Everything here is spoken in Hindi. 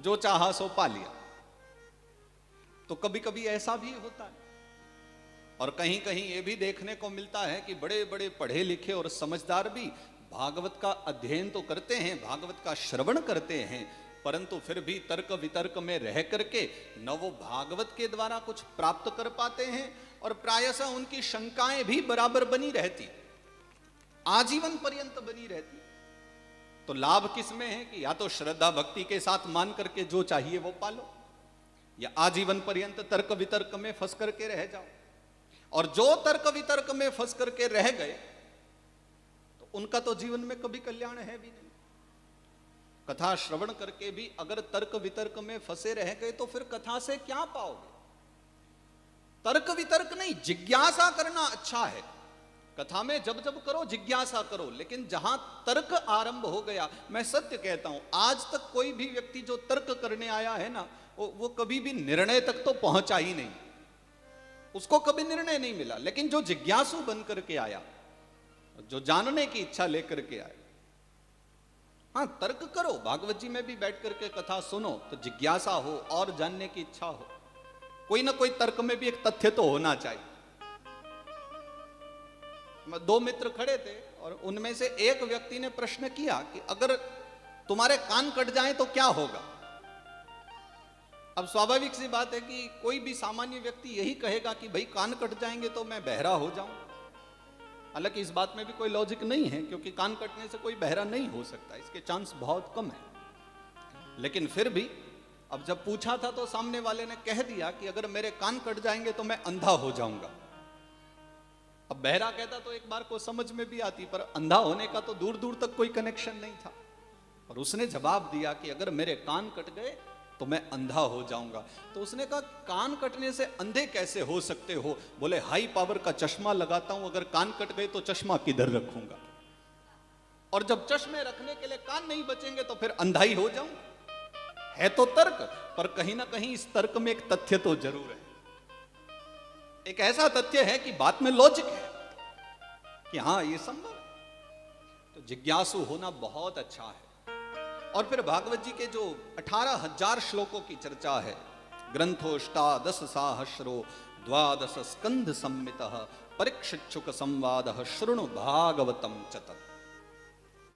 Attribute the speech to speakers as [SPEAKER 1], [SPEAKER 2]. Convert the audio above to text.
[SPEAKER 1] जो चाहा सो पा लिया। तो कभी कभी ऐसा भी होता है, और कहीं कहीं ये भी देखने को मिलता है कि बड़े बड़े पढ़े लिखे और समझदार भी भागवत का अध्ययन तो करते हैं, भागवत का श्रवण करते हैं, परंतु फिर भी तर्क वितर्क में रह करके न वो भागवत के द्वारा कुछ प्राप्त कर पाते हैं, और प्रायशः उनकी शंकाएं भी बराबर बनी रहती, आजीवन पर्यंत बनी रहती। तो लाभ किसमें है कि या तो श्रद्धा भक्ति के साथ मान करके जो चाहिए वो पालो, या आजीवन पर्यंत तर्क वितर्क में फंस करके रह जाओ। और जो तर्क वितर्क में फंस करके रह गए तो उनका तो जीवन में कभी कल्याण है भी नहीं। कथा श्रवण करके भी अगर तर्क वितर्क में फंसे रह गए तो फिर कथा से क्या पाओगे? तर्क वितर्क नहीं, जिज्ञासा करना अच्छा है। कथा में जब जब करो जिज्ञासा करो, लेकिन जहां तर्क आरंभ हो गया, मैं सत्य कहता हूं, आज तक कोई भी व्यक्ति जो तर्क करने आया है ना, वो कभी भी निर्णय तक तो पहुंचा ही नहीं, उसको कभी निर्णय नहीं मिला। लेकिन जो जिज्ञासु बन करके आया, जो जानने की इच्छा लेकर के आया, हाँ तर्क करो, भागवत जी में भी बैठ करके कथा सुनो तो जिज्ञासा हो और जानने की इच्छा हो, कोई ना कोई तर्क में भी एक तथ्य तो होना चाहिए। दो मित्र खड़े थे और उनमें से एक व्यक्ति ने प्रश्न किया कि अगर तुम्हारे कान कट जाएं तो क्या होगा? अब स्वाभाविक सी बात है कि कोई भी सामान्य व्यक्ति यही कहेगा कि भाई कान कट जाएंगे तो मैं बहरा हो जाऊं। हालांकि इस बात में भी कोई लॉजिक नहीं है, क्योंकि कान कटने से कोई बहरा नहीं हो सकता, इसके चांस बहुत कम है। लेकिन फिर भी अब जब पूछा था तो सामने वाले ने कह दिया कि अगर मेरे कान कट जाएंगे तो मैं अंधा हो जाऊंगा। अब बहरा कहता तो एक बार को समझ में भी आती, पर अंधा होने का तो दूर दूर तक कोई कनेक्शन नहीं था। और उसने जवाब दिया कि अगर मेरे कान कट गए तो मैं अंधा हो जाऊंगा। तो उसने कहा कान कटने से अंधे कैसे हो सकते हो? बोले हाई पावर का चश्मा लगाता हूं, अगर कान कट गए तो चश्मा किधर रखूंगा, और जब चश्मे रखने के लिए कान नहीं बचेंगे तो फिर अंधा ही हो जाऊंगा। है तो तर्क, पर कहीं ना कहीं इस तर्क में एक तथ्य तो जरूर है, एक ऐसा तथ्य है कि बात में लॉजिक है कि हाँ ये संभव है। तो जिज्ञासु होना बहुत अच्छा है। और फिर भागवत जी के जो 18,000 श्लोकों की चर्चा है, ग्रंथोष्टादश साहस्रो द्वादश स्कंध संमितः परीक्षिच्छुक संवादः शृणु भागवतम च तत्।